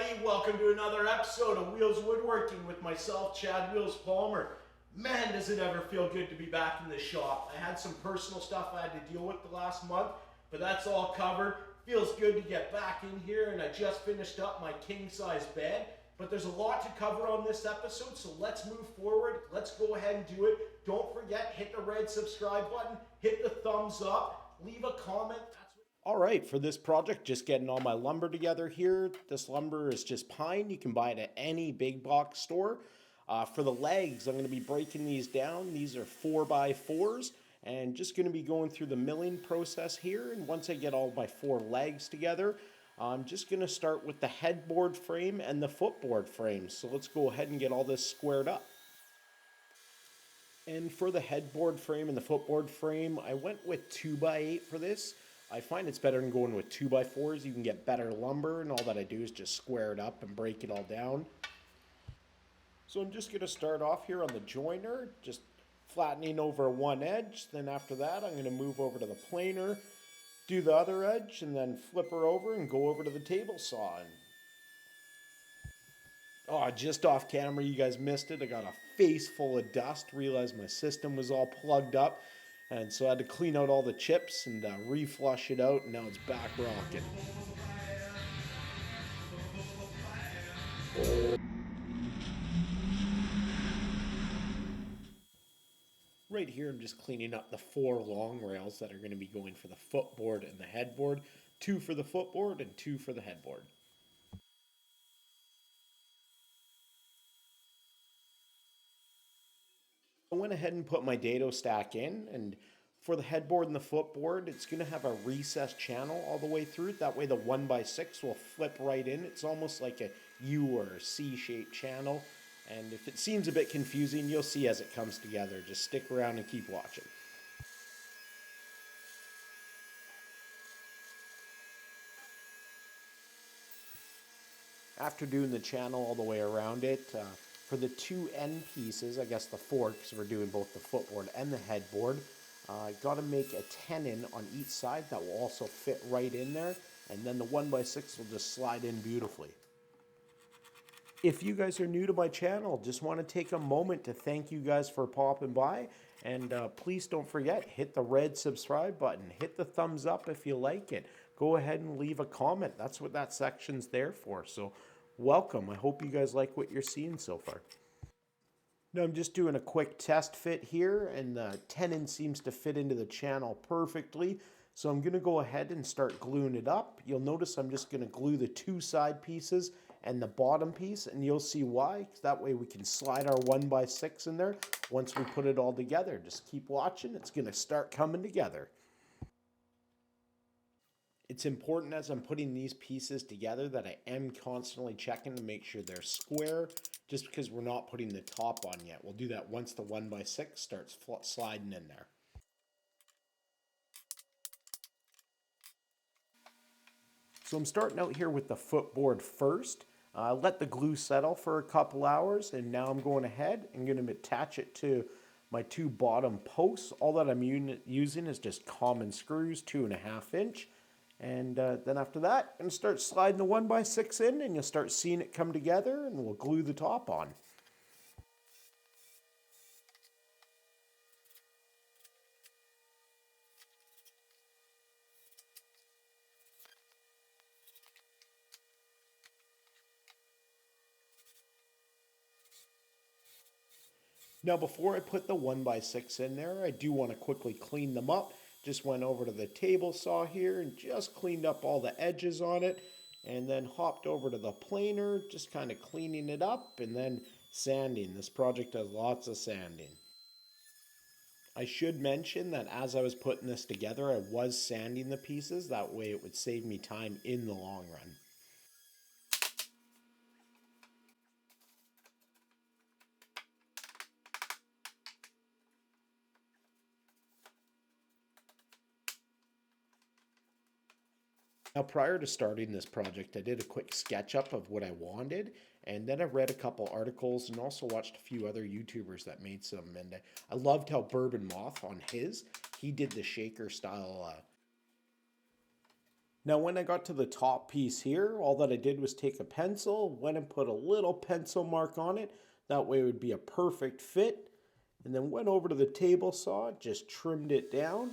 everybody. Welcome to another episode of Wheels Woodworking with myself, Chad Wheels Palmer. Man, does it ever feel good to be back in the shop. I had some personal stuff I had to deal with the last month, but that's all covered. Feels good to get back in here, and I just finished up my king-size bed. But there's a lot to cover on this episode, so let's move forward. Let's go ahead and do it. Don't forget, hit the red subscribe button, hit the thumbs up, leave a comment. All right, for this project, just getting all my lumber together here. This lumber is just pine. You can buy it at any big box store. For the legs, I'm going to be breaking these down. These are 4x4s, and just going to be going through the milling process here. And once I get all my 4 legs together, I'm just going to start with the headboard frame and the footboard frame. So let's go ahead and get all this squared up. And for the headboard frame and the footboard frame, I went with 2x8 for this. I find it's better than going with 2x4s. You can get better lumber, and all that I do is just square it up and break it all down. So I'm just going to start off here on the joiner, just flattening over one edge. Then after that, I'm going to move over to the planer, do the other edge, and then flip her over and go over to the table saw. Oh, just off camera, you guys missed it. I got a face full of dust, realized my system was all plugged up. And so I had to clean out all the chips and reflush it out, and now it's back rocking. Right here, I'm just cleaning up the 4 long rails that are going to be going for the footboard and the headboard. 2 for the footboard and 2 for the headboard. I went ahead and put my dado stack in, and for the headboard and the footboard, it's going to have a recessed channel all the way through. That way the 1x6 will flip right in. It's almost like a U or a C-shaped channel. And if it seems a bit confusing, you'll see as it comes together. Just stick around and keep watching. After doing the channel all the way around it, for the 2 end pieces, I guess the 4, because we're doing both the footboard and the headboard, got to make a tenon on each side that will also fit right in there, and then the 1x6 will just slide in beautifully. If you guys are new to my channel, just want to take a moment to thank you guys for popping by, and please don't forget, hit the red subscribe button, hit the thumbs up if you like it, go ahead and leave a comment. That's what that section's there for. So welcome. I hope you guys like what you're seeing so far. Now I'm just doing a quick test fit here, and the tenon seems to fit into the channel perfectly. So I'm going to go ahead and start gluing it up. You'll notice I'm just going to glue the 2 side pieces and the bottom piece, and you'll see why. That way we can slide our 1x6 in there once we put it all together. Just keep watching. It's going to start coming together. It's important as I'm putting these pieces together that I am constantly checking to make sure they're square, just because we're not putting the top on yet. We'll do that once the 1x6 starts sliding in there. So I'm starting out here with the footboard first. Let the glue settle for a couple hours, and now I'm going ahead and going to attach it to my 2 bottom posts. All that I'm using is just common screws, 2.5 inch. And then after that, I'm going to start sliding the 1x6 in, and you'll start seeing it come together, and we'll glue the top on. Now before I put the 1x6 in there, I do want to quickly clean them up. Just went over to the table saw here and just cleaned up all the edges on it, and then hopped over to the planer, just kind of cleaning it up, and then sanding. This project has lots of sanding. I should mention that as I was putting this together, I was sanding the pieces. That way it would save me time in the long run. Now, prior to starting this project, I did a quick sketch up of what I wanted, and then I read a couple articles and also watched a few other YouTubers that made some, and I loved how Bourbon Moth on his, he did the shaker style Now when I got to the top piece here, all that I did was take a pencil, went and put a little pencil mark on it. That way it would be a perfect fit. And then went over to the table saw, just trimmed it down.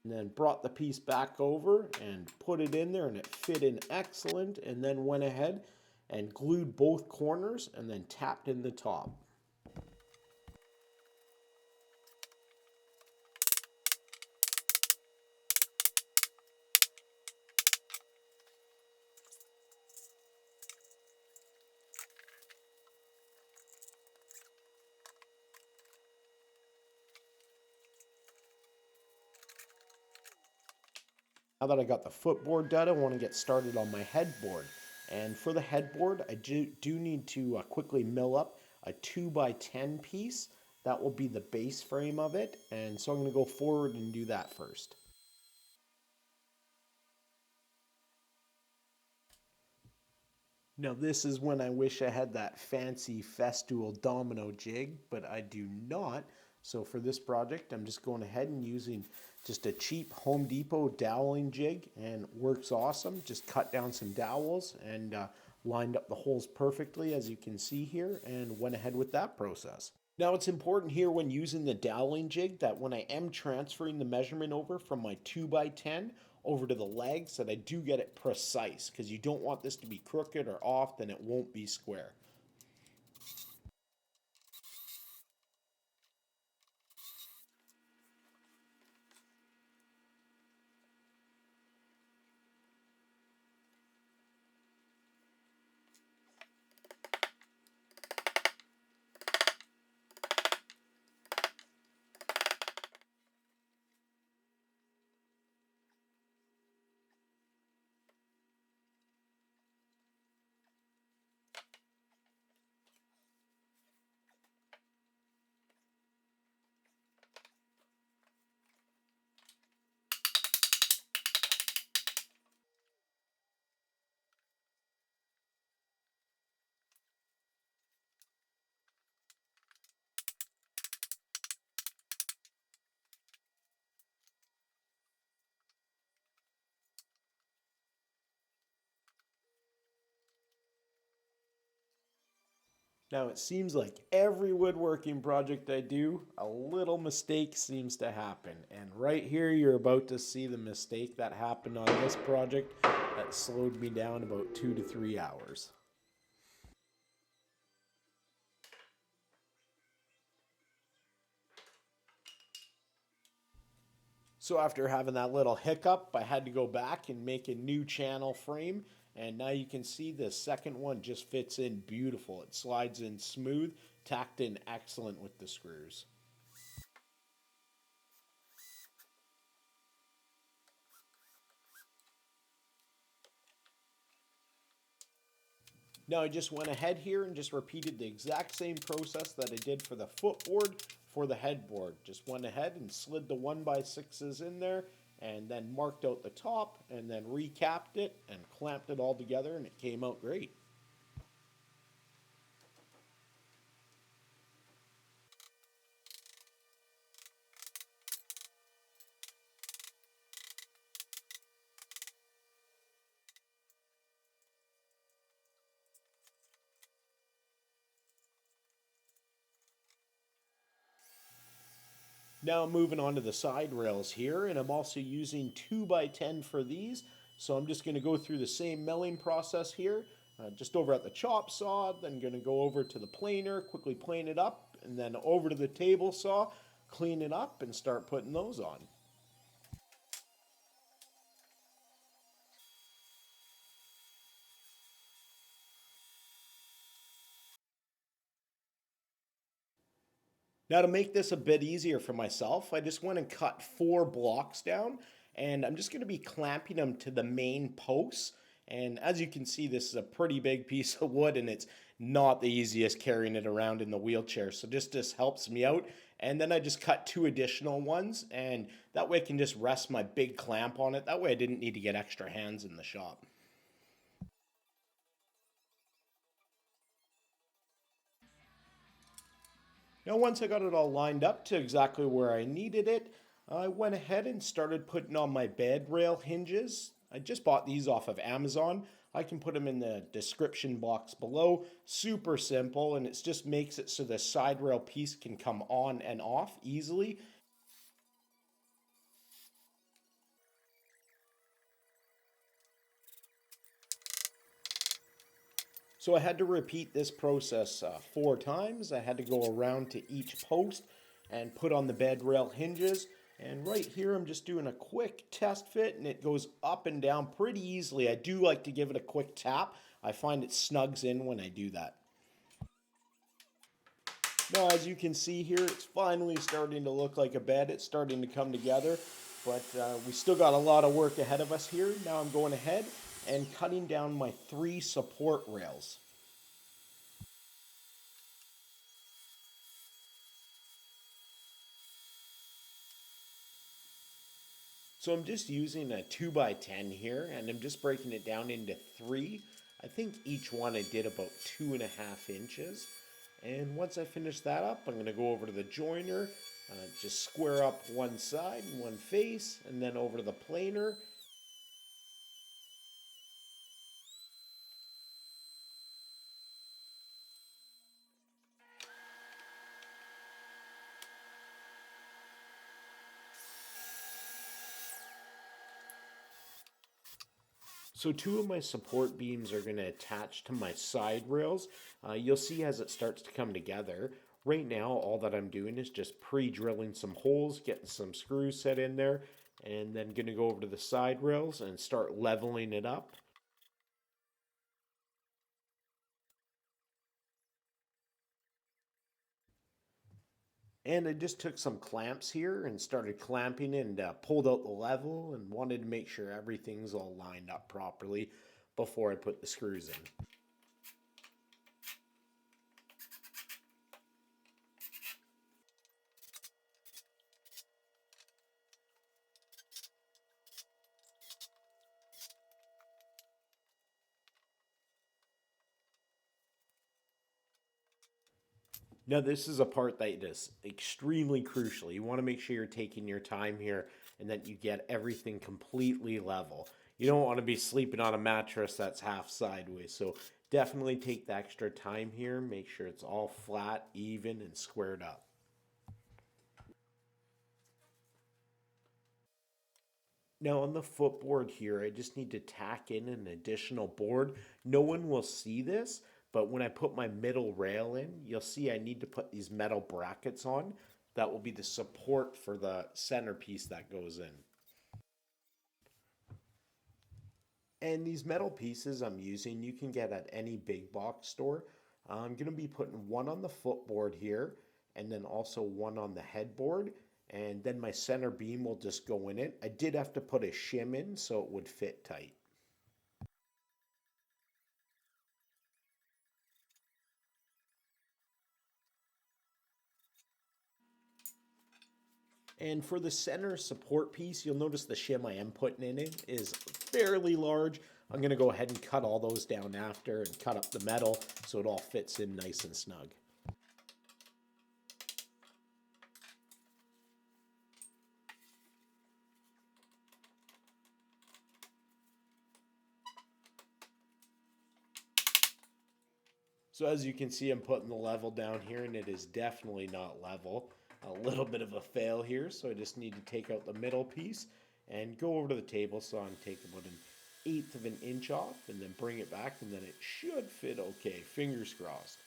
And then brought the piece back over and put it in there, and it fit in excellent. And then went ahead and glued both corners and then tapped in the top. Now that I got the footboard done, I want to get started on my headboard. And for the headboard, I do need to quickly mill up a 2x10 piece. That will be the base frame of it. And so I'm going to go forward and do that first. Now this is when I wish I had that fancy Festool domino jig, but I do not. So for this project, I'm just going ahead and using just a cheap Home Depot doweling jig, and works awesome. Just cut down some dowels and lined up the holes perfectly, as you can see here, and went ahead with that process. Now it's important here when using the doweling jig that when I am transferring the measurement over from my 2x10 over to the legs, that I do get it precise, because you don't want this to be crooked or off, then it won't be square. Now it seems like every woodworking project I do, a little mistake seems to happen. And right here you're about to see the mistake that happened on this project that slowed me down about 2 to 3 hours. So after having that little hiccup, I had to go back and make a new channel frame. And now you can see the second one just fits in beautiful. It slides in smooth, tacked in excellent with the screws. Now I just went ahead here and just repeated the exact same process that I did for the footboard for the headboard. Just went ahead and slid the 1x6s in there, and then marked out the top, and then recapped it and clamped it all together, and it came out great. Now I'm moving on to the side rails here, and I'm also using 2x10 for these. So I'm just going to go through the same milling process here, just over at the chop saw, then going to go over to the planer, quickly plane it up, and then over to the table saw, clean it up, and start putting those on. Now to make this a bit easier for myself, I just went and cut 4 blocks down, and I'm just going to be clamping them to the main posts. And as you can see, this is a pretty big piece of wood, and it's not the easiest carrying it around in the wheelchair. So just this helps me out. And then I just cut 2 additional ones, and that way I can just rest my big clamp on it. That way I didn't need to get extra hands in the shop. Now once I got it all lined up to exactly where I needed it, I went ahead and started putting on my bed rail hinges. I just bought these off of Amazon. I can put them in the description box below. Super simple, and it just makes it so the side rail piece can come on and off easily. So I had to repeat this process 4 times. I had to go around to each post and put on the bed rail hinges. And right here, I'm just doing a quick test fit, and it goes up and down pretty easily. I do like to give it a quick tap. I find it snugs in when I do that. Now, as you can see here, it's finally starting to look like a bed. It's starting to come together, but we still got a lot of work ahead of us here. Now I'm going ahead and cutting down my 3 support rails. So I'm just using a 2x10 here, and I'm just breaking it down into 3. I think each one I did about 2.5 inches. And once I finish that up, I'm going to go over to the joiner, just square up one side and one face, and then over to the planer. So 2 of my support beams are going to attach to my side rails. You'll see as it starts to come together. Right now, all that I'm doing is just pre-drilling some holes, getting some screws set in there, and then going to go over to the side rails and start leveling it up. And I just took some clamps here and started clamping and pulled out the level and wanted to make sure everything's all lined up properly before I put the screws in. Now, this is a part that is extremely crucial. You want to make sure you're taking your time here and that you get everything completely level. You don't want to be sleeping on a mattress that's half sideways. So definitely take the extra time here. Make sure it's all flat, even, and squared up. Now on the footboard here, I just need to tack in an additional board. No one will see this, but when I put my middle rail in, you'll see I need to put these metal brackets on. That will be the support for the centerpiece that goes in. And these metal pieces I'm using, you can get at any big box store. I'm going to be putting one on the footboard here, and then also one on the headboard. And then my center beam will just go in it. I did have to put a shim in so it would fit tight. And for the center support piece, you'll notice the shim I am putting in it is fairly large. I'm going to go ahead and cut all those down after and cut up the metal so it all fits in nice and snug. So as you can see, I'm putting the level down here, and it is definitely not level. A little bit of a fail here, so I just need to take out the middle piece and go over to the table saw and take about 1/8 of an inch off, and then bring it back, and then it should fit okay. Fingers crossed.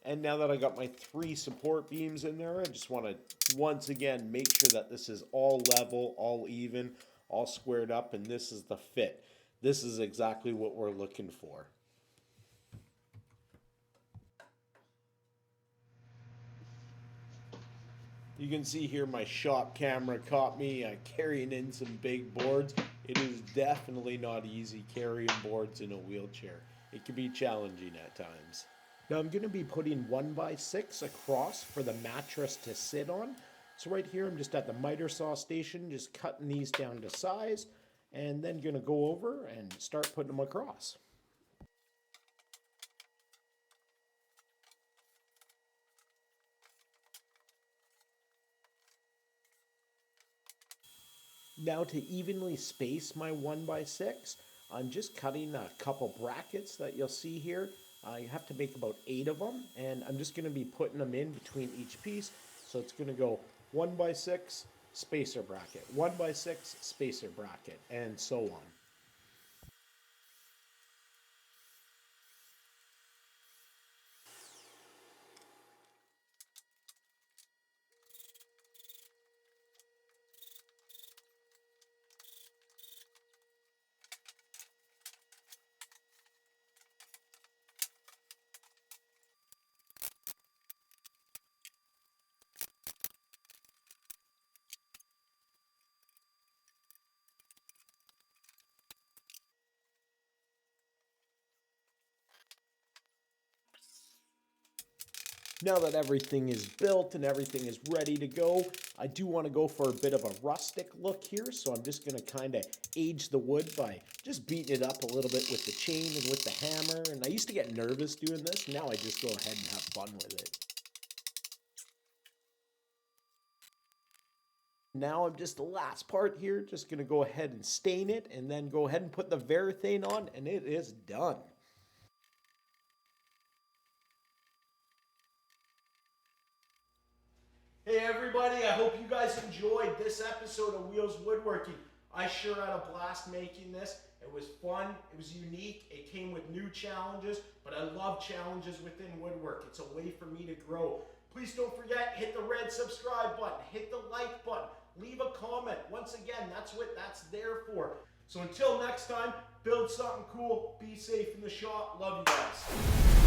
And now that I got my 3 support beams in there, I just want to once again make sure that this is all level, all even, all squared up, and this is the fit. This is exactly what we're looking for. You can see here my shop camera caught me carrying in some big boards. It is definitely not easy carrying boards in a wheelchair. It can be challenging at times. Now I'm going to be putting 1x6 across for the mattress to sit on. So right here, I'm just at the miter saw station, just cutting these down to size, and then gonna go over and start putting them across. Now to evenly space my 1x6, I'm just cutting a couple brackets that you'll see here. You have to make about 8 of them, and I'm just going to be putting them in between each piece. So it's going to go 1x6 spacer bracket, 1x6 spacer bracket, and so on. Now that everything is built and everything is ready to go, I do want to go for a bit of a rustic look here, so I'm just going to kind of age the wood by just beating it up a little bit with the chain and with the hammer. And I used to get nervous doing this, now I just go ahead and have fun with it. Now I'm just the last part here, just going to go ahead and stain it and then go ahead and put the Varathane on, and it is done. Hey everybody, I hope you guys enjoyed this episode of Wheels Woodworking. I sure had a blast making this. It was fun, it was unique, it came with new challenges, but I love challenges within woodwork. It's a way for me to grow. Please don't forget, hit the red subscribe button, hit the like button, leave a comment. Once again, that's what that's there for. So until next time, build something cool, be safe in the shop, love you guys.